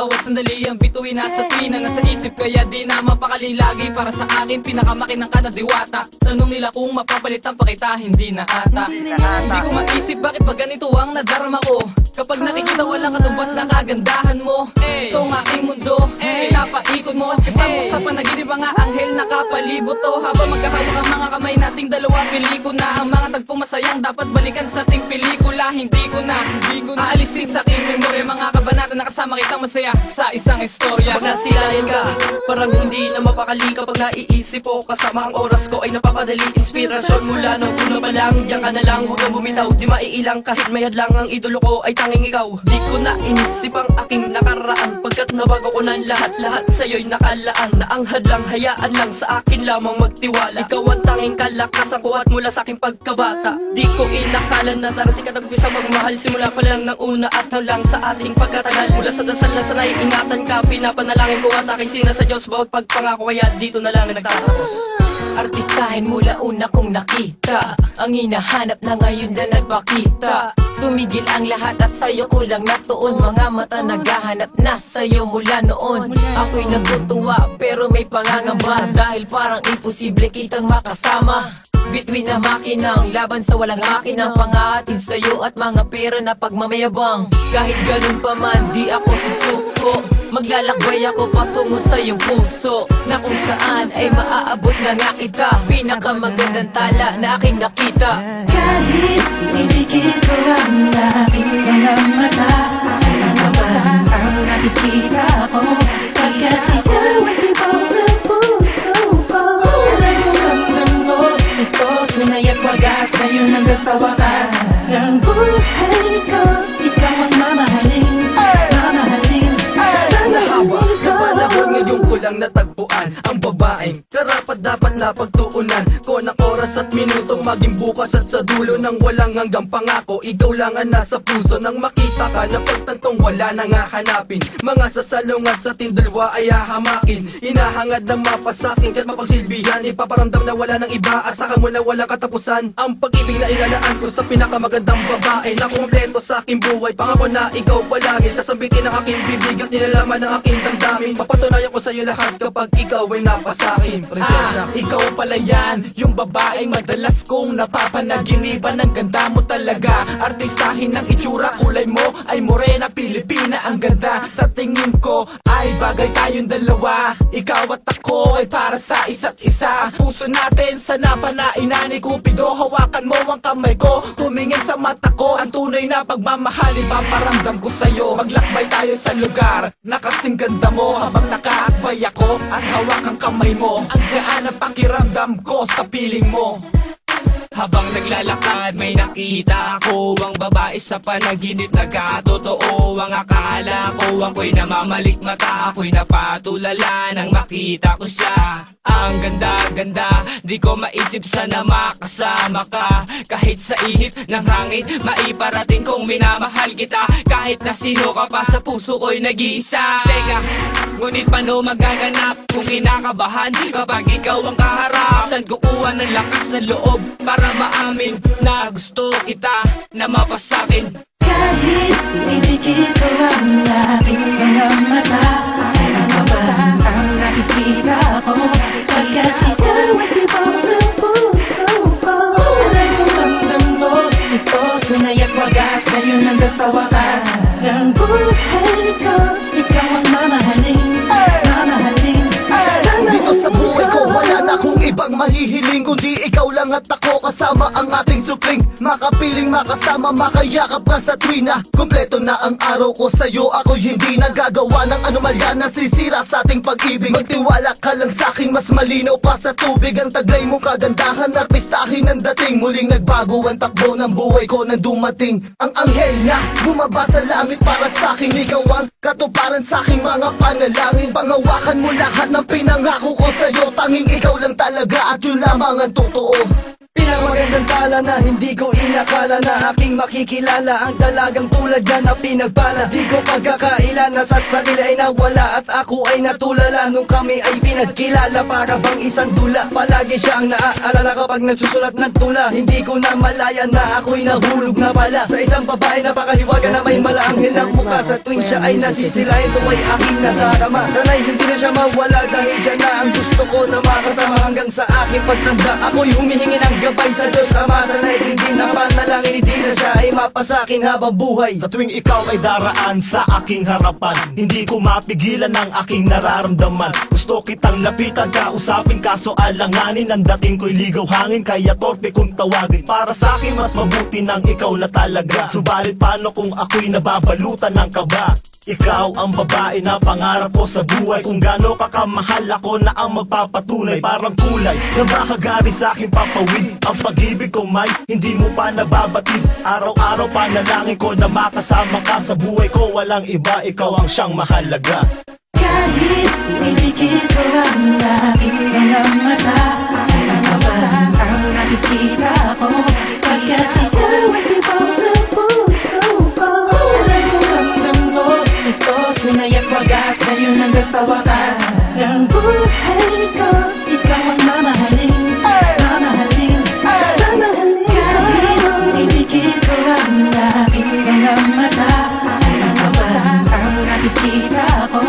bawat sandali ang bituin nasa tuwina nasa isip, kaya di na mapakali lagi. Para sa akin pinakamakinang ka na diwata. Tanong nila kung mapapalitan pa kita, hindi na ata. Hindi ko maisip bakit ba ganito ang nadarama ko. Kapag nakikita walang katumbas na kagandahan mo. Itong aking mundo, pinapaikot mo. At kasama sa panaginip mga anghel nakapalibot to. Habang magkahawak ang mga kamay nating dalawa, pili ko na ang mga tagpong masayang dapat balikan sa ating pelikula. Hindi ko na aalisin sa aking memorya mga kabanata na kasama kitang masaya sa isang istorya. Pag nasilayan ka, parang hindi na mapakali. Kapag naiisip ko, kasama ang oras ko ay napapadali. Inspirasyon mula nung una pa lang, diyan ka na lang, huwag kang bumitaw. Di maiilang kahit may hadlang, ang idolo ko ay tanging ikaw. Di ko na inisip ang aking nakaraan, pagkat nabago ko na lahat sa'yo'y nakalaan. Na ang hadlang, hayaan lang sa akin lamang magtiwala. Ikaw ang tanging kalakasan ko at mula sa aking pagkabata. Di ko inakala na darating ka nagpisa magmahal. Simula pa lang ng una at hanggang sa ating pagkatagal. Mula sa dasal na sanay, ingatan ka, pinapanalangin ko at aking sinasa Diyos. Bawat pagpangako kaya dito na lang nagtatapos. Artistahin mula una kong nakita, ang hinahanap na ngayon na nagpakita. Tumigil ang lahat at sa'yo ko lang natuon. Mga mata naghahanap na sa'yo mula noon. Ako'y natutuwa pero may pangangamba, dahil parang imposible kitang makasama. Between na makinang, laban sa walang makinang, pangahatid sa'yo at mga pera na pagmamayabang. Kahit ganun pa man, di ako susuko. Maglalakbay ako patungo sa iyong puso, na kung saan ay maaabot na nga kita. Pinakamagandang tala na aking nakita. Kahit ibigit ko ang aking mga mata, ang nakikita ko, pagkat ikaw ay tibaw ng puso ko. Ramdam mo, ito tunay at wagas, ngayon hanggang sa wakas ng buhay ko. Ikaw ang mamahalin, mamahalin. Ngayon ko lang natagpuan ang babaeng karapat dapat na pagtuunan ko ng oras at minuto, maging bukas at sa dulo ng walang hanggang pangako. Ikaw lang ang nasa puso nang makita ka na pagtantong wala nang hahanapin. Mga sasalungan sa tindalwa ay hahamakin, inahangad na mapasakin kahit mapagsilbihan. Ipaparamdam na wala nang iba, asakan mo na walang katapusan. Ang pag-ibig na ilalaan ko sa pinakamagandang babae na kumpleto sa aking buhay. Pangako na ikaw palagi sasabitin ng aking bibig at nilalaman ng aking damdamin. Papatunayan ko sa'yo lahat kapag ikaw ay napasakin. Prinsesa, ikaw pala yan, yung babaeng madalas kong napapanaginipan. Ang ganda mo talaga, artistahin ng itsura, kulay mo ay morena, Pilipina ang ganda. Sa tingin ko ay bagay tayong dalawa, ikaw at ako ay para sa isa't isa. Puso natin sa napanainan ni Cupido, hawakan mo ang kamay ko, tumingin sa mata ko, ang tunay na pagmamahal ipaparamdam ko sa'yo. Maglakbay tayo sa lugar na kasing ganda mo, habang nakaakbay ako at hawak ang kamay mo. Ang gaan ang pakiramdam ko sa piling mo. Habang naglalakad may nakita ako, ang babae sa panaginip nagkatotoo. Ang akala ko ako'y namamalik mata, ako'y napatulala nang makita ko siya. Ang ganda-ganda, di ko maisip sana makasama ka. Kahit sa ihip ng hangin, maiparating kong minamahal kita. Kahit na sino ka pa sa puso ko'y nag-iisa. Teka, ngunit paano magaganap kung kinakabahan kapag ikaw ang kaharap? Saan kukuha ng lakas sa loob para maamin na gusto kita na mapasakin? Kahit ibigit ko ang aking mga mata, ang nakikita ko, pagkat ikaw ay tibaw ng puso ko. Ramdam mo, ito tunay at wagas, ngayon hanggang sa wakas ng buhay ko. Ikaw ang mamahalin, mamahalin. Dito sa buhay ko wala na akong ibang mahihiling, kundi ikaw lang at ako kasama ang ating supling. Makapiling, makasama, makayakap ka sa tuwina. Kompleto na ang araw ko sa'yo, ako'y hindi nagagawa ng anomalya na sisira sa ating pag-ibig. Magtiwala ka lang sa'kin, mas malinaw pa sa tubig. Ang taglay mong kagandahan, artistahin ang dating. Muling nagbago ang takbo ng buhay ko nang dumating ang anghel na bumaba sa langit para sa'kin. Ikaw ang katuparan sa'king mga panalangin. Pangawakan mo lahat ng pinangako ko sa'yo, tanging ikaw lang talaga at yun lamang ang totoo. Pinamagandang tala na hindi ko inakala na aking makikilala ang dalagang tulad ka na pinagpala. Di ko pagkakaila na sa sarili ay nawala at ako ay natulala nung kami ay pinagkilala. Para bang isang dula, palagi siya ang naaalala kapag nagsusulat ng tula. Hindi ko na malaya na ako'y nahulog na pala sa isang babae na pakahiwaga na may malaanghel ng mukha. Sa tuwing siya ay nasisilayan, ito ay aking nadarama. Sana'y hindi na siya mawala dahil siya na ang gusto ko na makasama hanggang sa aking pagtanda. Ako'y humihingi ng gabay sa Diyos Ama, sana'y hindi na panalangin, hindi na siya ay mapasakin habang buhay. Sa tuwing ikaw ay daraan sa aking harapan, hindi ko mapigilan ang aking nararamdaman. Gusto kitang lapitan, kausapin, kaso alanganin ang dating ko'y ligaw hangin, kaya torpe kong tawagin. Para sa akin mas mabuti nang ikaw na talaga, subalit paano kung ako'y nababalutan ng kaba? Ikaw ang babae na pangarap ko sa buhay, kung gaano ka kamahal ako na ang magpapatunay. Parang kulay na makagari sa aking papawid, ang pag-ibig ko may hindi mo pa nababatid. Araw-araw panalangin ko na makasama ka sa buhay ko. Walang iba, ikaw ang siyang mahalaga. Kahit ibigit ko ang aking mga mata, ang nakikita ko, pagkat ikaw ang tibok ng puso ko. Alam mo ramdam ko, ito tunay at wagas, ngayon hanggang sa wakas ng buhay ko. Ikaw ang mamahalin, mamahalin, mamahalin. Kahit ibigit ko ang aking mga mata, ang nakikita ko,